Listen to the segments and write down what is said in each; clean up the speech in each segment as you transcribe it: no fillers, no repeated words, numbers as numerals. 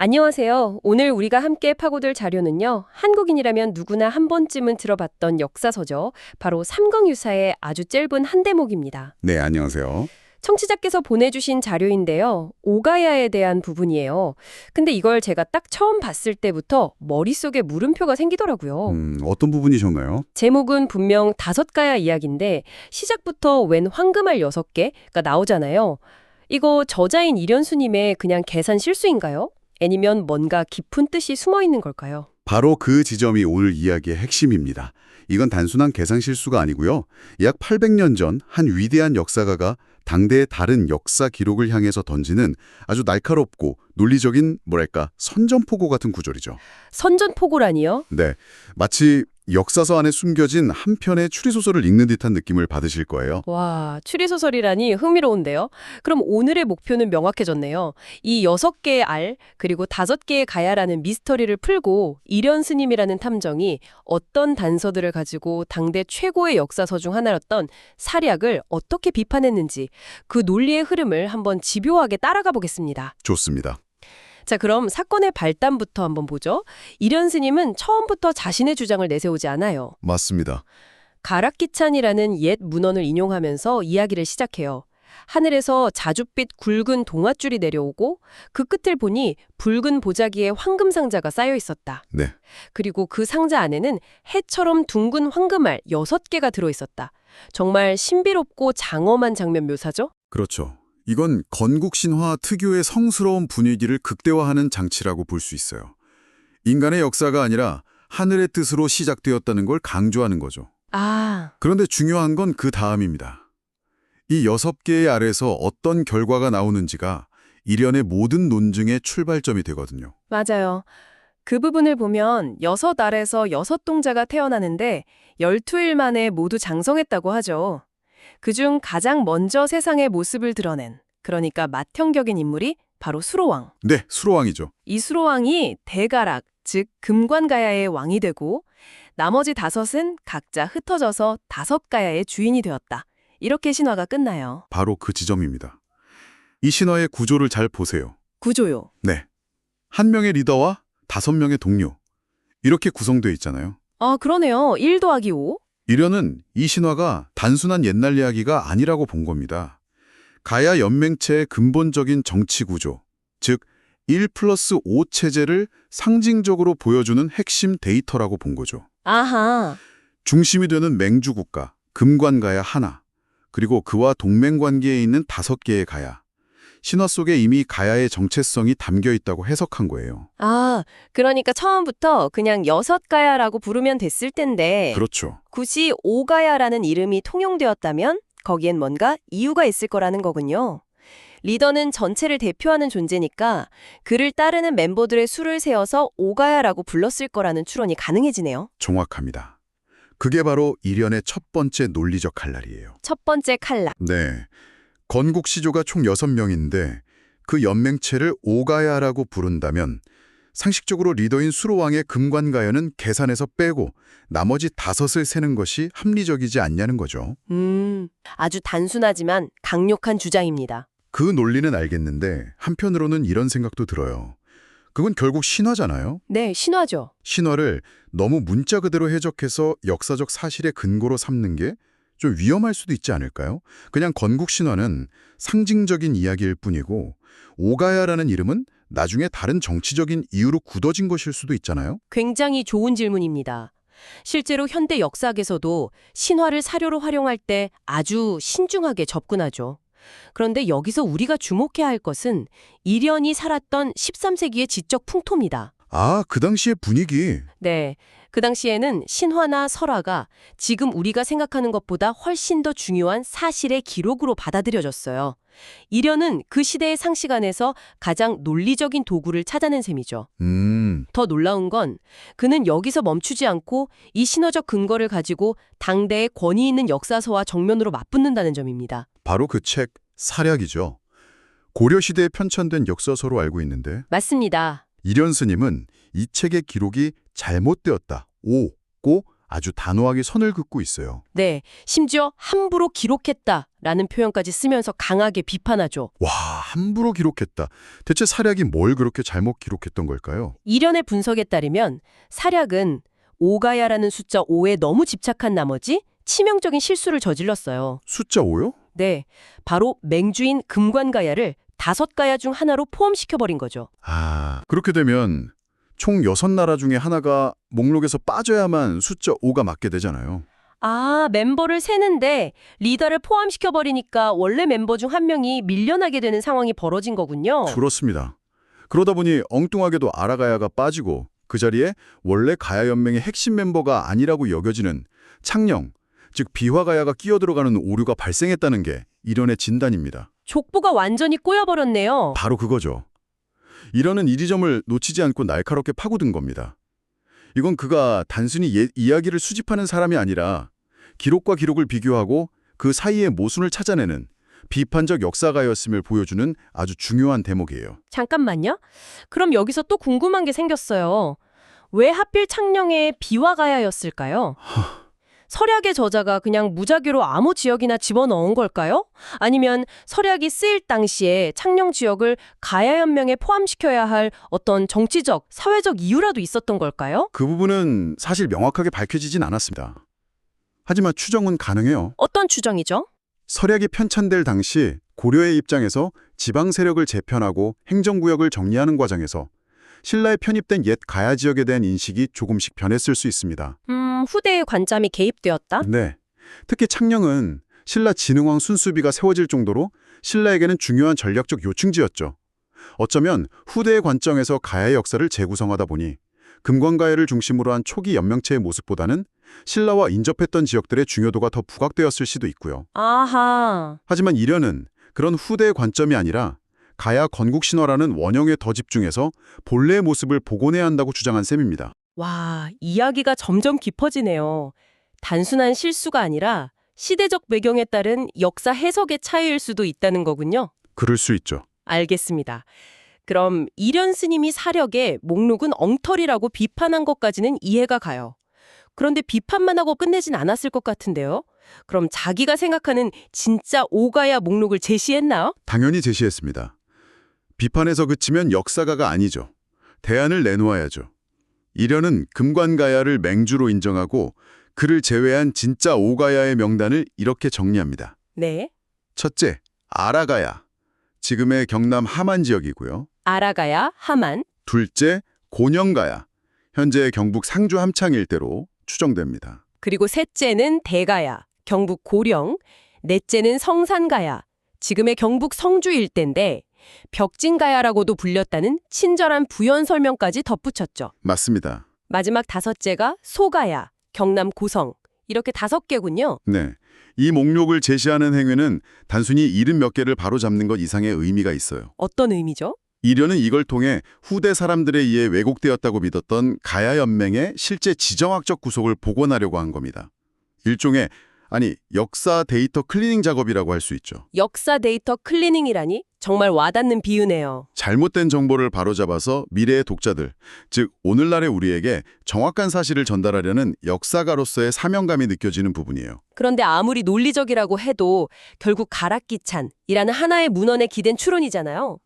안녕하세요. 오늘 우리가 함께 파고들 자료는요. 한국인이라면 누구나 한 번쯤은 들어봤던 역사서죠. 바로 삼경유사의 아주 짧은 한 대목입니다. 네, 안녕하세요. 청취자께서 보내주신 자료인데요. 오가야에 대한 부분이에요. 근데 이걸 제가 딱 처음 봤을 때부터 머릿속에 물음표가 생기더라고요. 어떤 부분이셨나요? 제목은 분명 다섯 가야 이야기인데 시작부터 웬 황금알 6개가 나오잖아요. 이거 저자인 이련수님의 그냥 계산 실수인가요? 아니면 뭔가 깊은 뜻이 숨어 있는 걸까요? 바로 그 지점이 오늘 이야기의 핵심입니다. 이건 단순한 계산 실수가 아니고요. 약 800년 전 한 위대한 역사가가 당대의 다른 역사 기록을 향해서 던지는 아주 날카롭고 논리적인 선전포고 같은 구절이죠. 선전포고라니요? 네, 마치 역사서 안에 숨겨진 한 편의 추리소설을 읽는 듯한 느낌을 받으실 거예요. 와, 추리소설이라니 흥미로운데요? 그럼 오늘의 목표는 명확해졌네요. 이 6개의 알, 그리고 5개의 가야라는 미스터리를 풀고 이련 스님이라는 탐정이 어떤 단서들을 가지고 당대 최고의 역사서 중 하나였던 사략을 어떻게 비판했는지 그 논리의 흐름을 한번 집요하게 따라가 보겠습니다. 좋습니다. 자, 그럼 사건의 발단부터 한번 보죠. 이련 스님은 처음부터 자신의 주장을 내세우지 않아요. 맞습니다. 가락기찬이라는 옛 문헌을 인용하면서 이야기를 시작해요. 하늘에서 자줏빛 굵은 동아줄이 내려오고 그 끝을 보니 붉은 보자기에 황금 상자가 쌓여 있었다. 네, 그리고 그 상자 안에는 해처럼 둥근 황금알 6개가 들어있었다. 정말 신비롭고 장엄한 장면 묘사죠? 그렇죠. 이건 건국 신화 특유의 성스러운 분위기를 극대화하는 장치라고 볼 수 있어요. 인간의 역사가 아니라 하늘의 뜻으로 시작되었다는 걸 강조하는 거죠. 아, 그런데 중요한 건 그 다음입니다. 이 6개의 알에서 어떤 결과가 나오는지가 일련의 모든 논증의 출발점이 되거든요. 맞아요. 그 부분을 보면 6알에서 6동자가 태어나는데 12일 만에 모두 장성했다고 하죠. 그중 가장 먼저 세상의 모습을 드러낸, 그러니까 맏형격인 인물이 바로 수로왕. 네, 수로왕이죠. 이 수로왕이 대가락, 즉 금관가야의 왕이 되고 나머지 5은 각자 흩어져서 5가야의 주인이 되었다. 이렇게 신화가 끝나요. 바로 그 지점입니다. 이 신화의 구조를 잘 보세요. 구조요. 네, 한 명의 리더와 5명의 동료. 이렇게 구성되어 있잖아요. 아, 그러네요. 1 더하기 5. 이련은 이 신화가 단순한 옛날 이야기가 아니라고 본 겁니다. 가야 연맹체의 근본적인 정치 구조, 즉 1+5 체제를 상징적으로 보여주는 핵심 데이터라고 본 거죠. 아하. 중심이 되는 맹주 국가, 금관가야 하나, 그리고 그와 동맹관계에 있는 5개의 가야. 신화 속에 이미 가야의 정체성이 담겨 있다고 해석한 거예요. 아, 그러니까 처음부터 그냥 6가야라고 부르면 됐을 텐데 그렇죠. 굳이 5가야라는 이름이 통용되었다면 거기엔 뭔가 이유가 있을 거라는 거군요. 리더는 전체를 대표하는 존재니까 그를 따르는 멤버들의 수를 세어서 5가야라고 불렀을 거라는 추론이 가능해지네요. 정확합니다. 그게 바로 일련의 첫 번째 논리적 칼날이에요. 첫 번째 칼날. 네. 건국 시조가 총 6명인데 그 연맹체를 오가야라고 부른다면 상식적으로 리더인 수로왕의 금관가야는 계산에서 빼고 나머지 5을 세는 것이 합리적이지 않냐는 거죠. 아주 단순하지만 강력한 주장입니다. 그 논리는 알겠는데 한편으로는 이런 생각도 들어요. 그건 결국 신화잖아요. 네, 신화죠. 신화를 너무 문자 그대로 해석해서 역사적 사실의 근거로 삼는 게 좀 위험할 수도 있지 않을까요? 그냥 건국 신화는 상징적인 이야기일 뿐이고 오가야라는 이름은 나중에 다른 정치적인 이유로 굳어진 것일 수도 있잖아요. 굉장히 좋은 질문입니다. 실제로 현대 역사학에서도 신화를 사료로 활용할 때 아주 신중하게 접근하죠. 그런데 여기서 우리가 주목해야 할 것은 이련이 살았던 13세기의 지적 풍토입니다. 아, 그 당시의 분위기. 네, 그 당시에는 신화나 설화가 지금 우리가 생각하는 것보다 훨씬 더 중요한 사실의 기록으로 받아들여졌어요. 이련은 그 시대의 상식 안에서 가장 논리적인 도구를 찾아낸 셈이죠. 더 놀라운 건 그는 여기서 멈추지 않고 이 신화적 근거를 가지고 당대의 권위 있는 역사서와 정면으로 맞붙는다는 점입니다. 바로 그 책 사략이죠. 고려시대에 편찬된 역사서로 알고 있는데 맞습니다. 이련 스님은 이 책의 기록이 잘못되었다, 고 아주 단호하게 선을 긋고 있어요. 네, 심지어 함부로 기록했다 라는 표현까지 쓰면서 강하게 비판하죠. 와, 함부로 기록했다. 대체 사략이 뭘 그렇게 잘못 기록했던 걸까요? 이련의 분석에 따르면 사략은 오가야라는 숫자 5에 너무 집착한 나머지 치명적인 실수를 저질렀어요. 숫자 5요? 네, 바로 맹주인 금관가야를 5가야 중 하나로 포함시켜버린 거죠. 아, 그렇게 되면 총 6나라 중에 하나가 목록에서 빠져야만 숫자 5가 맞게 되잖아요. 아, 멤버를 세는데 리더를 포함시켜버리니까 원래 멤버 중 한 명이 밀려나게 되는 상황이 벌어진 거군요. 그렇습니다. 그러다 보니 엉뚱하게도 아라가야가 빠지고 그 자리에 원래 가야연맹의 핵심 멤버가 아니라고 여겨지는 창녕, 즉 비화가야가 끼어들어가는 오류가 발생했다는 게 이련의 진단입니다. 족보가 완전히 꼬여버렸네요. 바로 그거죠. 이련은 이 지점을 놓치지 않고 날카롭게 파고든 겁니다. 이건 그가 단순히 옛 이야기를 수집하는 사람이 아니라 기록과 기록을 비교하고 그 사이의 모순을 찾아내는 비판적 역사가였음을 보여주는 아주 중요한 대목이에요. 잠깐만요. 그럼 여기서 또 궁금한 게 생겼어요. 왜 하필 창녕의 비화가야였을까요? 설약의 저자가 그냥 무작위로 아무 지역이나 집어넣은 걸까요? 아니면 설약이 쓰일 당시에 창녕 지역을 가야연맹에 포함시켜야 할 어떤 정치적, 사회적 이유라도 있었던 걸까요? 그 부분은 사실 명확하게 밝혀지진 않았습니다. 하지만 추정은 가능해요. 어떤 추정이죠? 설약이 편찬될 당시 고려의 입장에서 지방 세력을 재편하고 행정구역을 정리하는 과정에서 신라에 편입된 옛 가야 지역에 대한 인식이 조금씩 변했을 수 있습니다. 후대의 관점이 개입되었다? 네. 특히 창녕은 신라 진흥왕 순수비가 세워질 정도로 신라에게는 중요한 전략적 요충지였죠. 어쩌면 후대의 관점에서 가야의 역사를 재구성하다 보니 금관가야를 중심으로 한 초기 연명체의 모습보다는 신라와 인접했던 지역들의 중요도가 더 부각되었을 수도 있고요. 아하. 하지만 이련은 그런 후대의 관점이 아니라 가야 건국신화라는 원형에 더 집중해서 본래의 모습을 복원해야 한다고 주장한 셈입니다. 와, 이야기가 점점 깊어지네요. 단순한 실수가 아니라 시대적 배경에 따른 역사 해석의 차이일 수도 있다는 거군요. 그럴 수 있죠. 알겠습니다. 그럼 이련 스님이 사력에 목록은 엉터리라고 비판한 것까지는 이해가 가요. 그런데 비판만 하고 끝내진 않았을 것 같은데요. 그럼 자기가 생각하는 진짜 오가야 목록을 제시했나요? 당연히 제시했습니다. 비판에서 그치면 역사가가 아니죠. 대안을 내놓아야죠. 이련은 금관가야를 맹주로 인정하고 그를 제외한 진짜 오가야의 명단을 이렇게 정리합니다. 네. 첫째, 아라가야. 지금의 경남 함안 지역이고요. 아라가야, 하만. 둘째, 곤영가야. 현재 경북 상주 함창 일대로 추정됩니다. 그리고 셋째는 대가야, 경북 고령. 넷째는 성산가야, 지금의 경북 성주 일대인데 벽진가야라고도 불렸다는 친절한 부연 설명까지 덧붙였죠. 맞습니다. 마지막 5째가 소가야, 경남 고성. 이렇게 5개군요. 네. 이 목록을 제시하는 행위는 단순히 이름 몇 개를 바로잡는 것 이상의 의미가 있어요. 어떤 의미죠? 이련은 이걸 통해 후대 사람들에 의해 왜곡되었다고 믿었던 가야연맹의 실제 지정학적 구속을 복원하려고 한 겁니다. 일종의 역사 데이터 클리닝 작업이라고 할 수 있죠. 역사 데이터 클리닝이라니 정말 와닿는 비유네요. 잘못된 정보를 바로잡아서 미래의 독자들, 즉 오늘날의 우리에게 정확한 사실을 전달하려는 역사가로서의 사명감이 느껴지는 부분이에요. 그런데 아무리 논리적이라고 해도 결국 가락기찬이라는 하나의 문헌에 기댄 추론이잖아요.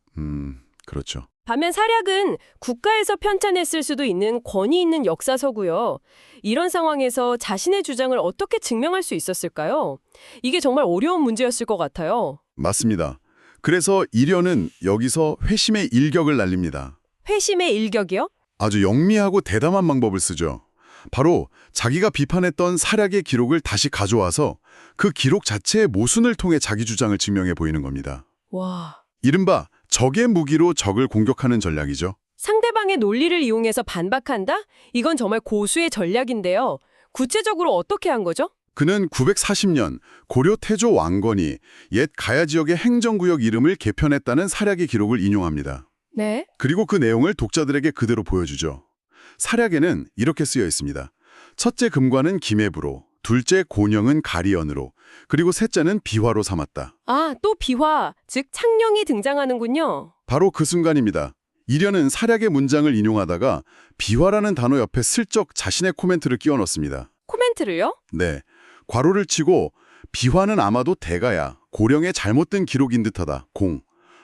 그렇죠. 반면 사략은 국가에서 편찬했을 수도 있는 권위 있는 역사서고요. 이런 상황에서 자신의 주장을 어떻게 증명할 수 있었을까요? 이게 정말 어려운 문제였을 것 같아요. 맞습니다. 그래서 이련은 여기서 회심의 일격을 날립니다. 회심의 일격이요? 아주 영리하고 대담한 방법을 쓰죠. 바로 자기가 비판했던 사략의 기록을 다시 가져와서 그 기록 자체의 모순을 통해 자기 주장을 증명해 보이는 겁니다. 와... 이른바 적의 무기로 적을 공격하는 전략이죠. 상대방의 논리를 이용해서 반박한다? 이건 정말 고수의 전략인데요. 구체적으로 어떻게 한 거죠? 그는 940년 고려 태조 왕건이 옛 가야 지역의 행정구역 이름을 개편했다는 사략의 기록을 인용합니다. 네. 그리고 그 내용을 독자들에게 그대로 보여주죠. 사략에는 이렇게 쓰여 있습니다. 첫째 금관은 김해부로, 둘째 곤영은 가리연으로, 그리고 셋째는 비화로 삼았다. 아, 또 비화, 즉 창녕이 등장하는군요. 바로 그 순간입니다. 이련은 사략의 문장을 인용하다가 비화라는 단어 옆에 슬쩍 자신의 코멘트를 끼워 넣습니다. 코멘트를요? 네, 괄호를 치고 비화는 아마도 대가야, 고령의 잘못된 기록인 듯하다.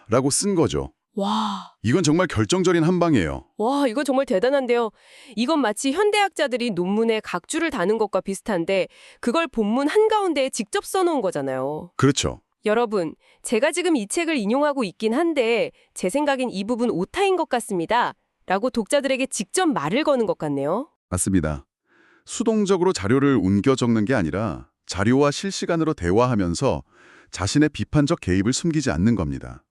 라고 쓴 거죠. 와, 이건 정말 결정적인 한 방이에요. 이건 정말 대단한데요. 이건 마치 현대학자들이 논문에 각주를 다는 것과 비슷한데 그걸 본문 한가운데에 직접 써놓은 거잖아요. 그렇죠. 여러분, 제가 지금 이 책을 인용하고 있긴 한데 제 생각엔 이 부분 오타인 것 같습니다. 라고 독자들에게 직접 말을 거는 것 같네요. 맞습니다. 수동적으로 자료를 옮겨 적는 게 아니라 자료와 실시간으로 대화하면서 자신의 비판적 개입을 숨기지 않는 겁니다.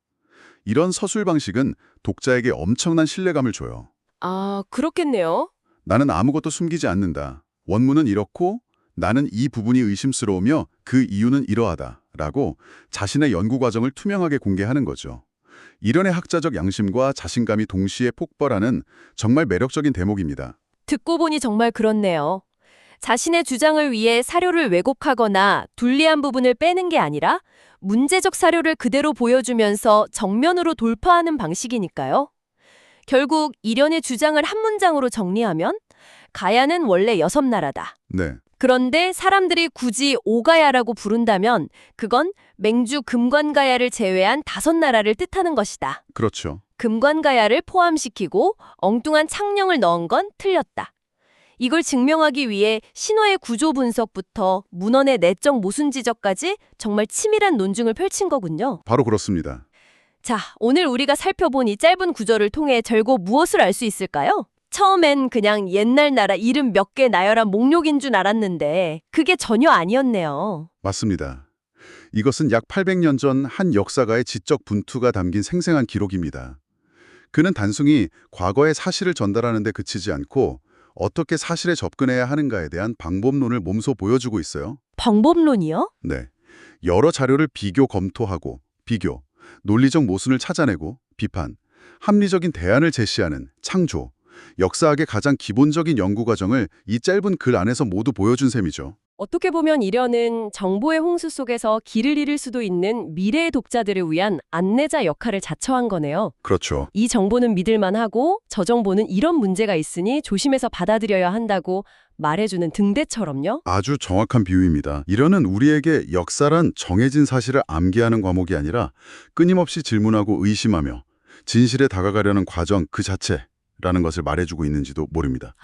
이런 서술 방식은 독자에게 엄청난 신뢰감을 줘요. 아, 그렇겠네요. 나는 아무것도 숨기지 않는다. 원문은 이렇고 나는 이 부분이 의심스러우며 그 이유는 이러하다. 라고 자신의 연구 과정을 투명하게 공개하는 거죠. 이런의 학자적 양심과 자신감이 동시에 폭발하는 정말 매력적인 대목입니다. 듣고 보니 정말 그렇네요. 자신의 주장을 위해 사료를 왜곡하거나 불리한 부분을 빼는 게 아니라 문제적 사료를 그대로 보여주면서 정면으로 돌파하는 방식이니까요. 결국 이련의 주장을 한 문장으로 정리하면 가야는 원래 6나라다. 네, 그런데 사람들이 굳이 오가야라고 부른다면 그건 맹주 금관가야를 제외한 5나라를 뜻하는 것이다. 그렇죠. 금관가야를 포함시키고 엉뚱한 창령을 넣은 건 틀렸다. 이걸 증명하기 위해 신화의 구조 분석부터 문헌의 내적 모순 지적까지 정말 치밀한 논증을 펼친 거군요. 바로 그렇습니다. 자, 오늘 우리가 살펴본 이 짧은 구절을 통해 결국 무엇을 알 수 있을까요? 처음엔 그냥 옛날 나라 이름 몇 개 나열한 목록인 줄 알았는데 그게 전혀 아니었네요. 맞습니다. 이것은 약 800년 전 한 역사가의 지적 분투가 담긴 생생한 기록입니다. 그는 단순히 과거의 사실을 전달하는 데 그치지 않고 어떻게 사실에 접근해야 하는가에 대한 방법론을 몸소 보여주고 있어요. 방법론이요? 네. 여러 자료를 비교 검토하고 논리적 모순을 찾아내고 비판, 합리적인 대안을 제시하는 창조, 역사학의 가장 기본적인 연구 과정을 이 짧은 글 안에서 모두 보여준 셈이죠. 어떻게 보면 이련은 정보의 홍수 속에서 길을 잃을 수도 있는 미래의 독자들을 위한 안내자 역할을 자처한 거네요. 그렇죠. 이 정보는 믿을만하고 저 정보는 이런 문제가 있으니 조심해서 받아들여야 한다고 말해주는 등대처럼요. 아주 정확한 비유입니다. 이런은 우리에게 역사란 정해진 사실을 암기하는 과목이 아니라 끊임없이 질문하고 의심하며 진실에 다가가려는 과정 그 자체라는 것을 말해주고 있는지도 모릅니다.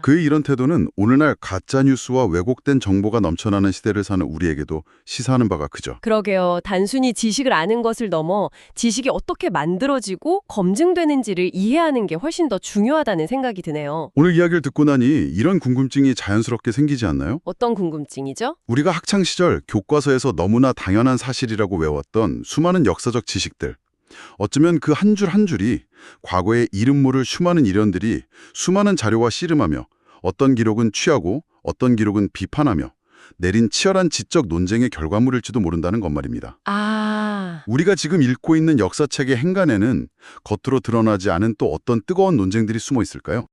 그의 이런 태도는 오늘날 가짜뉴스와 왜곡된 정보가 넘쳐나는 시대를 사는 우리에게도 시사하는 바가 크죠. 그러게요. 단순히 지식을 아는 것을 넘어 지식이 어떻게 만들어지고 검증되는지를 이해하는 게 훨씬 더 중요하다는 생각이 드네요. 오늘 이야기를 듣고 나니 이런 궁금증이 자연스럽게 생기지 않나요? 어떤 궁금증이죠? 우리가 학창시절 교과서에서 너무나 당연한 사실이라고 외웠던 수많은 역사적 지식들. 어쩌면 그 한 줄 한 줄이 과거의 이름 모를 수많은 일원들이 수많은 자료와 씨름하며 어떤 기록은 취하고 어떤 기록은 비판하며 내린 치열한 지적 논쟁의 결과물일지도 모른다는 것 말입니다. 우리가 지금 읽고 있는 역사책의 행간에는 겉으로 드러나지 않은 또 어떤 뜨거운 논쟁들이 숨어 있을까요?